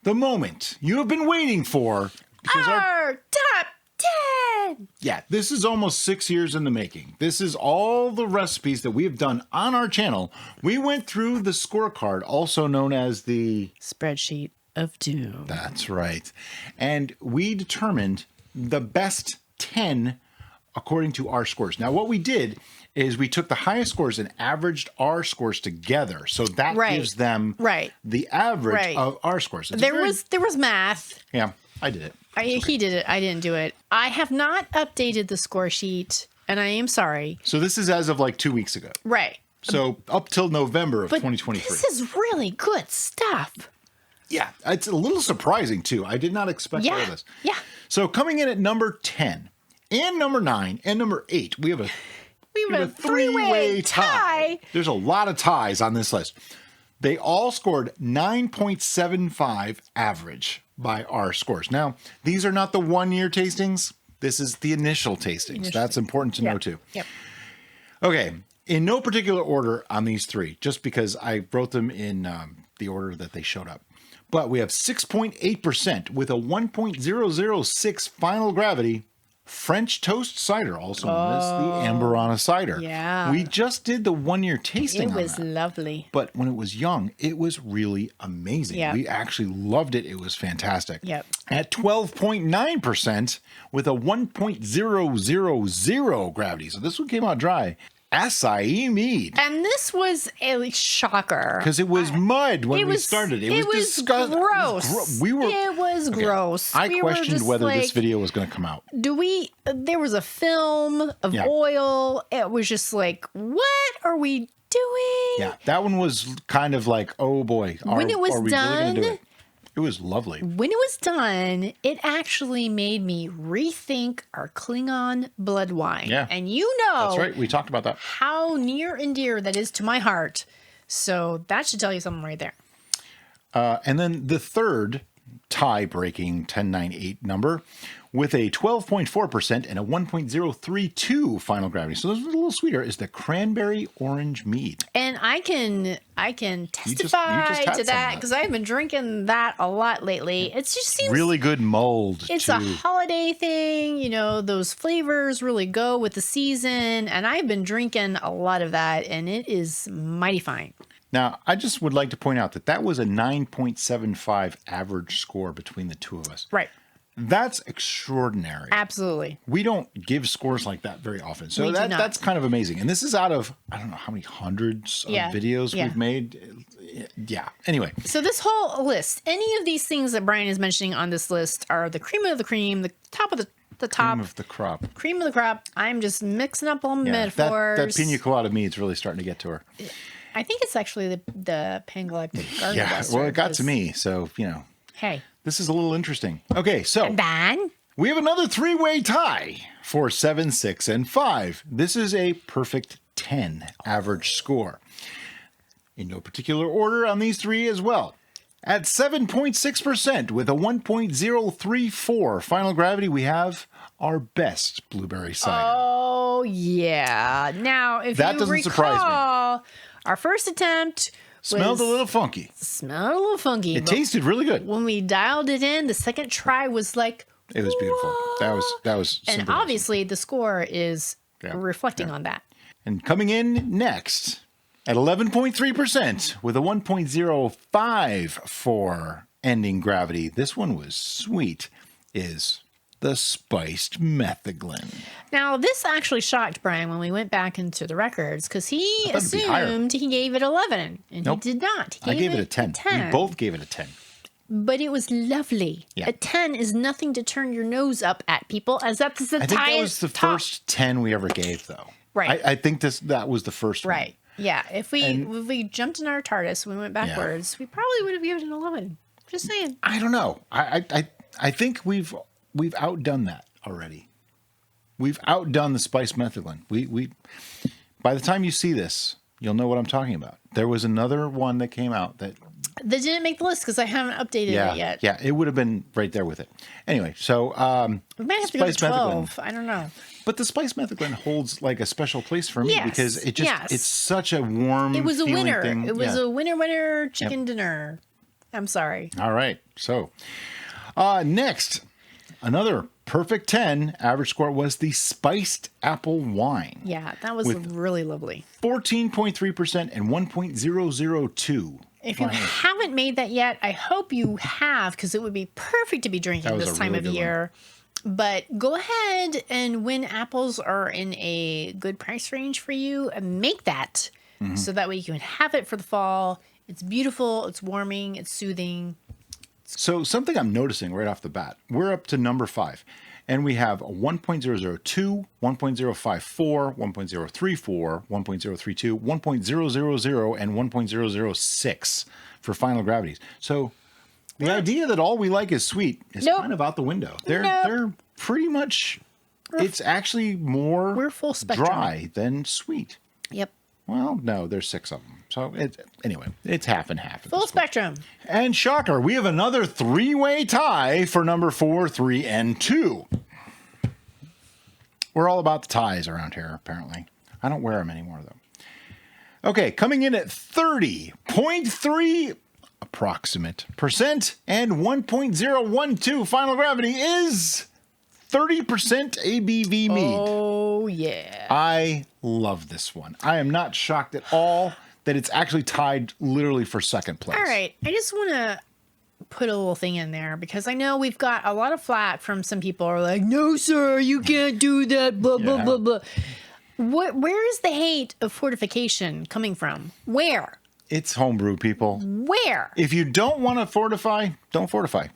the moment you have been waiting for. Because our top 10. Yeah, this is almost 6 years in the making. This is all the recipes that we have done on our channel. We went through the scorecard, also known as the Spreadsheet of Doom. That's right. And we determined the best 10 according to our scores. Now, what we did is we took the highest scores and averaged our scores together. So that gives them the average of our scores. There was math. Yeah, I did it. He did it. I didn't do it. I have not updated the score sheet, and I am sorry. So this is as of like 2 weeks ago. Right. So up till November of 2023. This is really good stuff. Yeah, it's a little surprising too. I did not expect all this. Yeah. So coming in at number 10 and number 9 and number 8, we have a three-way tie. There's a lot of ties on this list. They all scored 9.75 average by our scores. Now, these are not the 1 year tastings. This is the initial tastings. That's important to know too. Yep. Okay. In no particular order on these three, just because I wrote them in the order that they showed up. But we have 6.8% with a 1.006 final gravity French toast cider, also known as the Amberana cider. Yeah. We just did the 1 year tasting. It was lovely. But when it was young, it was really amazing. Yep. We actually loved it. It was fantastic. Yep. At 12.9% with a 1.000 gravity. So this one came out dry. Acai Mead. And this was a shocker. Because it was mud when we started. It was disgusting. Gross. It was gross. I questioned whether this video was going to come out. There was a film of oil. It was just like, what are we doing? Yeah, that one was kind of like, oh boy. When it was are we done, really gonna do it? It was lovely. When it was done, it actually made me rethink our Klingon blood wine. Yeah. And you know. That's right. We talked about that. How near and dear that is to my heart. So that should tell you something right there. And then the third tie-breaking 1098 number with a 12.4% and a 1.032 final gravity. So this is a little sweeter, is the cranberry orange mead. And I can testify to that because I've been drinking that a lot lately. It just seems really good mold. It's a holiday thing, you know, those flavors really go with the season, and I've been drinking a lot of that, and it is mighty fine. Now, I just would like to point out that was a 9.75 average score between the two of us. Right. That's extraordinary. Absolutely. We don't give scores like that very often. So that's kind of amazing. And this is out of, I don't know how many hundreds of videos we've made. Yeah. Anyway. So this whole list, any of these things that Brian is mentioning on this list are the cream of the cream, the top of the top. Cream of the crop. Cream of the crop. I'm just mixing up all metaphors. That pina colada mead's really starting to get to her. I think it's actually the Pangalactic Garden. Yeah, well, it got to me, so, you know. Hey. This is a little interesting. Okay, so. And then? We have another three-way tie for 7, 6, and 5. This is a perfect 10 average score. In no particular order on these three as well. At 7.6% with a 1.034 final gravity, we have our best blueberry cider. Oh, yeah. Now, if that you doesn't recall, surprise me. Our first attempt smelled a little funky. Smelled a little funky. It tasted really good. When we dialed it in, the second try was like, it was beautiful. Whoa. That was and obviously the score is reflecting on that. And coming in next at 11.3% with a 1.054 ending gravity. This one was sweet. Is the spiced metheglin. Now, this actually shocked Brian when we went back into the records because he assumed he gave it 11, and he did not. I gave it a 10. We both gave it a 10. But it was lovely. Yeah. A 10 is nothing to turn your nose up at, people, as that's the I think that was the first 10 we ever gave, though. Right. I think that was the first one. Right. Yeah. If we jumped in our TARDIS and we went backwards, we probably would have given it an 11. Just saying. I don't know. I think we've outdone that already. We've outdone the spiced metheglin. We by the time you see this, you'll know what I'm talking about. There was another one that came out that didn't make the list because I haven't updated it yet. Yeah, it would have been right there with it. Anyway, so we might have to go to 12. I don't know. But the spiced metheglin holds like a special place for me because it's such a warm. It was a winner. Thing. It was a winner chicken dinner. I'm sorry. All right. So next, another perfect 10 average score was the spiced apple wine. Yeah, that was really lovely. 14.3% and 1.002. If you haven't made that yet, I hope you have, because it would be perfect to be drinking this time of year. But go ahead and when apples are in a good price range for you, make that so that way you can have it for the fall. It's beautiful, it's warming, it's soothing. So something I'm noticing right off the bat, we're up to number 5. And we have a 1.002, 1.054, 1.034, 1.032, 1.000, and 1.006 for final gravities. So the idea that all we like is sweet is kind of out the window. They're pretty much, it's actually more we're full spectrum. Dry than sweet. Yep. Well, no, there's 6 of them. So anyway, it's half and half. Full spectrum. And shocker, we have another 3-way tie for number 4, 3, and 2. We're all about the ties around here, apparently. I don't wear them anymore, though. Okay, coming in at 30.3 approximate percent and 1.012 final gravity is 30% ABV mead. Oh, yeah. I love this one. I am not shocked at all that it's actually tied literally for second place. All right. I just want to put a little thing in there because I know we've got a lot of flack from some people who are like, no, sir, you can't do that, blah, blah, blah, blah. Where is the hate of fortification coming from? Where? It's homebrew, people. Where? If you don't want to fortify, don't fortify.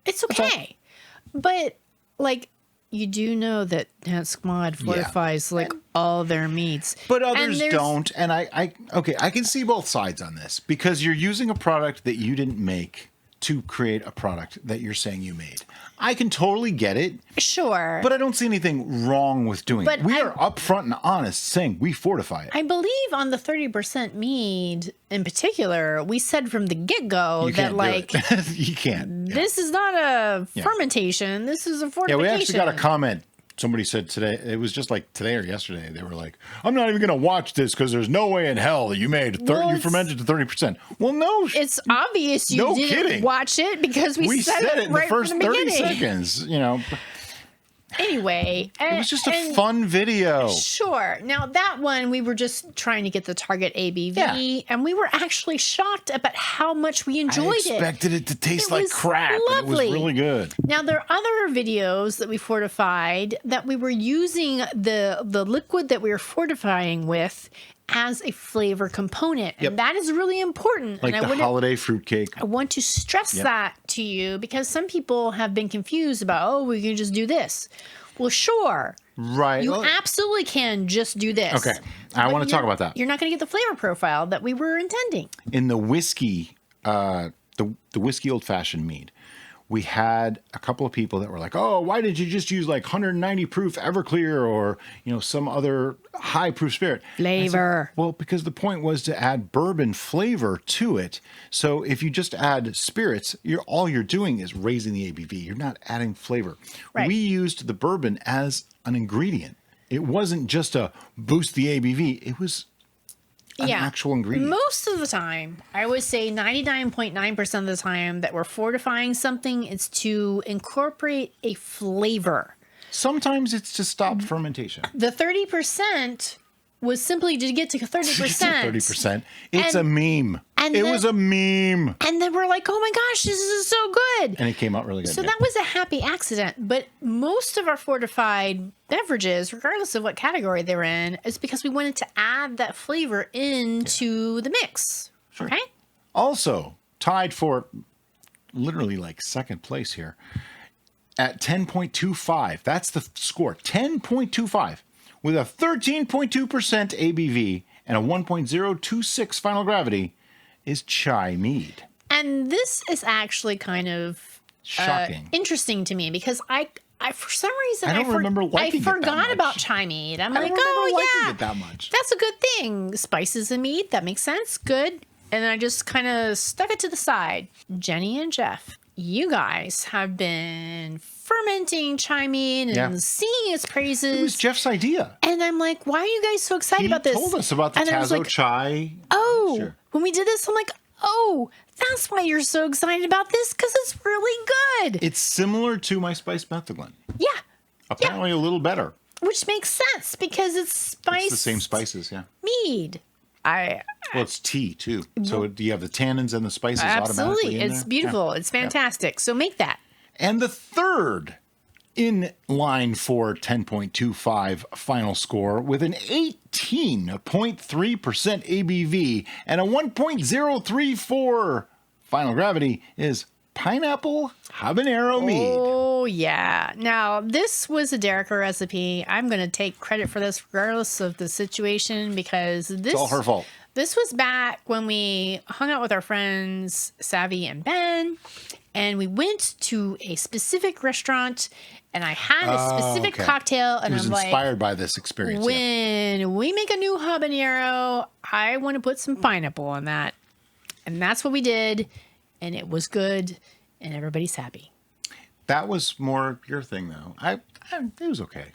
It's okay. But, like, you do know that Squad fortifies, like, all their meats. But others don't. And I can see both sides on this. Because you're using a product that you didn't make to create a product that you're saying you made. I can totally get it. Sure. But I don't see anything wrong with doing it. We are upfront and honest saying we fortify it. I believe on the 30% mead in particular, we said from the get-go that, like, you can't. This is not a fermentation. This is a fortification. Yeah, we actually got a comment. Somebody said today, it was just like today or yesterday, they were like, I'm not even going to watch this because there's no way in hell that you made you fermented to 30%. Well, no. It's obvious you didn't watch it because we said it in right the first from the 30 beginning. seconds, you know. Anyway. It was just a fun video. Sure. Now, that one, we were just trying to get the target ABV, and we were actually shocked about how much we enjoyed it. I expected it to taste like crap, and it was really good. Now, there are other videos that we fortified that we were using the liquid that we were fortifying with as a flavor component. And that is really important. Like and the holiday fruitcake. I want to stress that to you because some people have been confused about, oh, we can just do this. Well, sure. Right. You absolutely can just do this. Okay. I want to talk about that. You're not going to get the flavor profile that we were intending. In the whiskey, the whiskey old-fashioned mead, we had a couple of people that were like, oh, why did you just use like 190 proof Everclear or, you know, some other high proof spirit? Flavor. Said, well, because the point was to add bourbon flavor to it. So if you just add spirits, all you're doing is raising the ABV. You're not adding flavor. Right. We used the bourbon as an ingredient. It wasn't just to boost the ABV. It was an actual ingredient. Most of the time, I would say 99.9% of the time that we're fortifying something, it's to incorporate a flavor. Sometimes it's to stop fermentation. The 30% was simply to get to 30%. 30%. It's a meme. It was a meme. And then we're like, oh my gosh, this is so good. And it came out really good. So that was a happy accident. But most of our fortified beverages, regardless of what category they were in, is because we wanted to add that flavor into the mix. Sure. Okay? Also, tied for literally like second place here at 10.25. That's the score. 10.25. With a 13.2% ABV and a 1.026 final gravity is chai mead. And this is actually kind of shocking, interesting to me because I for some reason I forgot about chai mead. I'm like, oh yeah, it that much. That's a good thing. Spices and mead, that makes sense. Good. And I just kind of stuck it to the side. Jenny and Jeff, you guys have been fermenting chai mead and singing its praises. It was Jeff's idea. And I'm like, why are you guys so excited about this? He told us about the Tazo chai. Oh, when we did this, I'm like, oh, that's why you're so excited about this, because it's really good. It's similar to my spiced methylene. Yeah. Apparently a little better. Which makes sense because it's spiced. It's the same spices, yeah. Mead. Well, it's tea too. So you have the tannins and the spices automatically absolutely. in It's there. beautiful. It's fantastic. So make that. And the third in line for 10.25 final score with an 18.3% ABV and a 1.034 final gravity is Pineapple Habanero Mead. Oh, yeah. Now, this was a Derica recipe. I'm going to take credit for this regardless of the situation because this... It's all her fault. This was back when we hung out with our friends, Savvy and Ben, and we went to a specific restaurant, and I had a specific cocktail, and I was inspired by this experience. When we make a new habanero, I want to put some pineapple on that. And that's what we did, and it was good, and everybody's happy. That was more your thing, though. It was okay.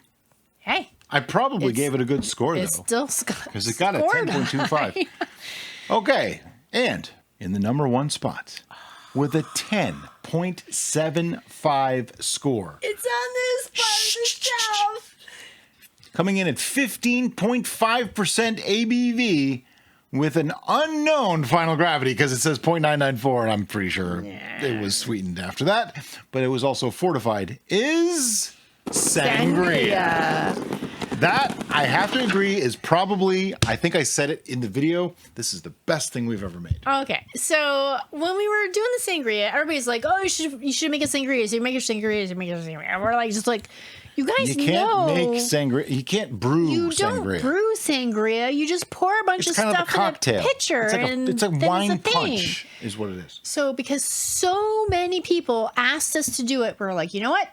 Hey. I probably gave it a good score, though. It's still because it got a 10.25. Okay, and in the number one spot with a 10.75 score. It's on this part of the shelf. Coming in at 15.5% ABV with an unknown final gravity because it says 0.994, and I'm pretty sure it was sweetened after that, but it was also fortified, is Sangria. That, I have to agree, is probably, I think I said it in the video, this is the best thing we've ever made. Okay, so when we were doing the sangria, everybody's like, oh, you should make a sangria. So you make your sangria, And we're like, just like, you guys know. You can't make sangria. You can't brew you sangria. You don't brew sangria. You just pour a bunch of stuff in a pitcher. It's like wine punch is what it is. So because so many people asked us to do it, we're like, you know what?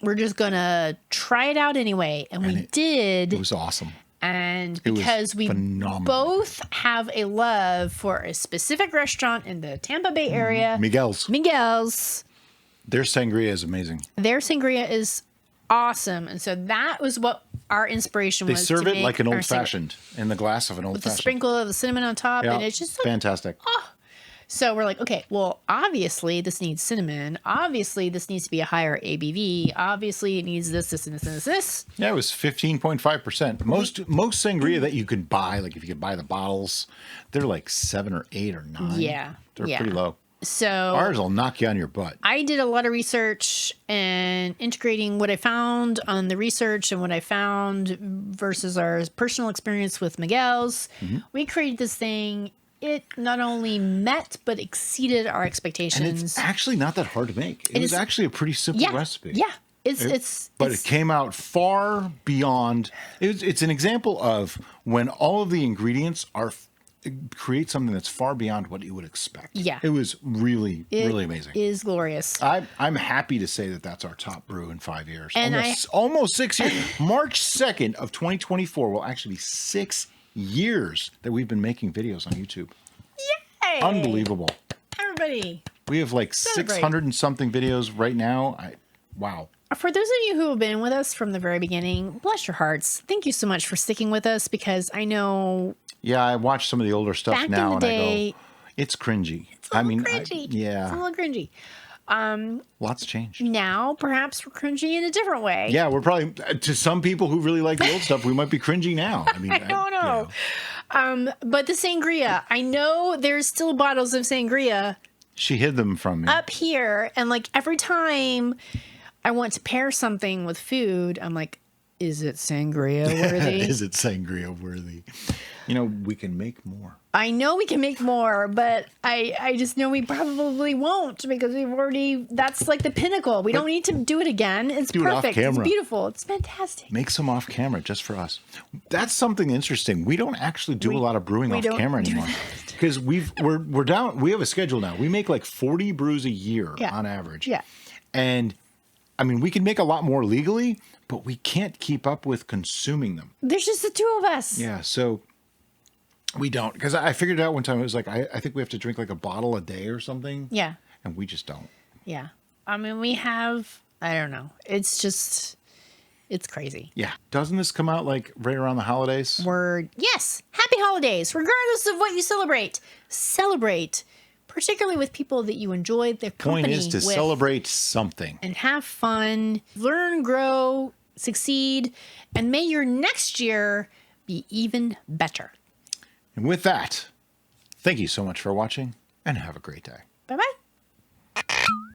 We're just going to try it out anyway. And we did. It was awesome. And because we both have a love for a specific restaurant in the Tampa Bay area. Miguel's. Their sangria is amazing. Their sangria is awesome. And so that was what our inspiration was. They serve it like an old-fashioned in the glass of an old-fashioned. With a sprinkle of the cinnamon on top. Yeah, and it's just fantastic. So we're like, okay, well, obviously this needs cinnamon. Obviously this needs to be a higher ABV. Obviously it needs this, and this. Yeah, it was 15.5%. Most sangria that you can buy, like if you could buy the bottles, they're like 7 or 8 or 9. Yeah. They're pretty low. So ours will knock you on your butt. I did a lot of research and integrating what I found on the research and what I found versus our personal experience with Miguel's. Mm-hmm. We created this thing. It not only met but exceeded our expectations. And it's actually not that hard to make. It was actually a pretty simple recipe. Yeah. But it came out far beyond. It's an example of when all of the ingredients create something that's far beyond what you would expect. Yeah. It was really amazing. It is glorious. I'm happy to say that that's our top brew in 5 years. And almost 6 years. March 2nd of 2024 will actually be 6 years that we've been making videos on YouTube. Yay! Unbelievable. Everybody. We have like 600 and something videos right now. Wow. For those of you who have been with us from the very beginning, bless your hearts. Thank you so much for sticking with us because I know. Yeah, I watch some of the older stuff now and I go, it's cringy. It's a little cringy. Yeah. It's a little cringy. Lots changed. Now, perhaps we're cringy in a different way. Yeah, we're probably, to some people who really like the old stuff, we might be cringy now. I mean, I don't know. But the sangria, I know there's still bottles of sangria. She hid them from me. Up here. And like every time I want to pair something with food, I'm like, is it sangria worthy? Is it sangria worthy? You know, we can make more. I know we can make more, but I just know we probably won't because that's like the pinnacle. We don't need to do it again. It's perfect. It's beautiful. It's fantastic. Make some off camera just for us. That's something interesting. We don't actually do a lot of brewing off camera anymore because we're down. We have a schedule now. We make like 40 brews a year on average. Yeah. And I mean, we can make a lot more legally, but we can't keep up with consuming them. There's just the two of us. Yeah. So we don't, because I figured it out one time. It was like, I think we have to drink like a bottle a day or something. Yeah. And we just don't. Yeah. I mean, we have, I don't know. It's just, it's crazy. Yeah. Doesn't this come out like right around the holidays? Yes. Happy holidays. Regardless of what you celebrate particularly with people that you enjoyed their company Point is to with, celebrate something. and have fun, learn, grow, succeed, and may your next year be even better. And with that, thank you so much for watching, and have a great day.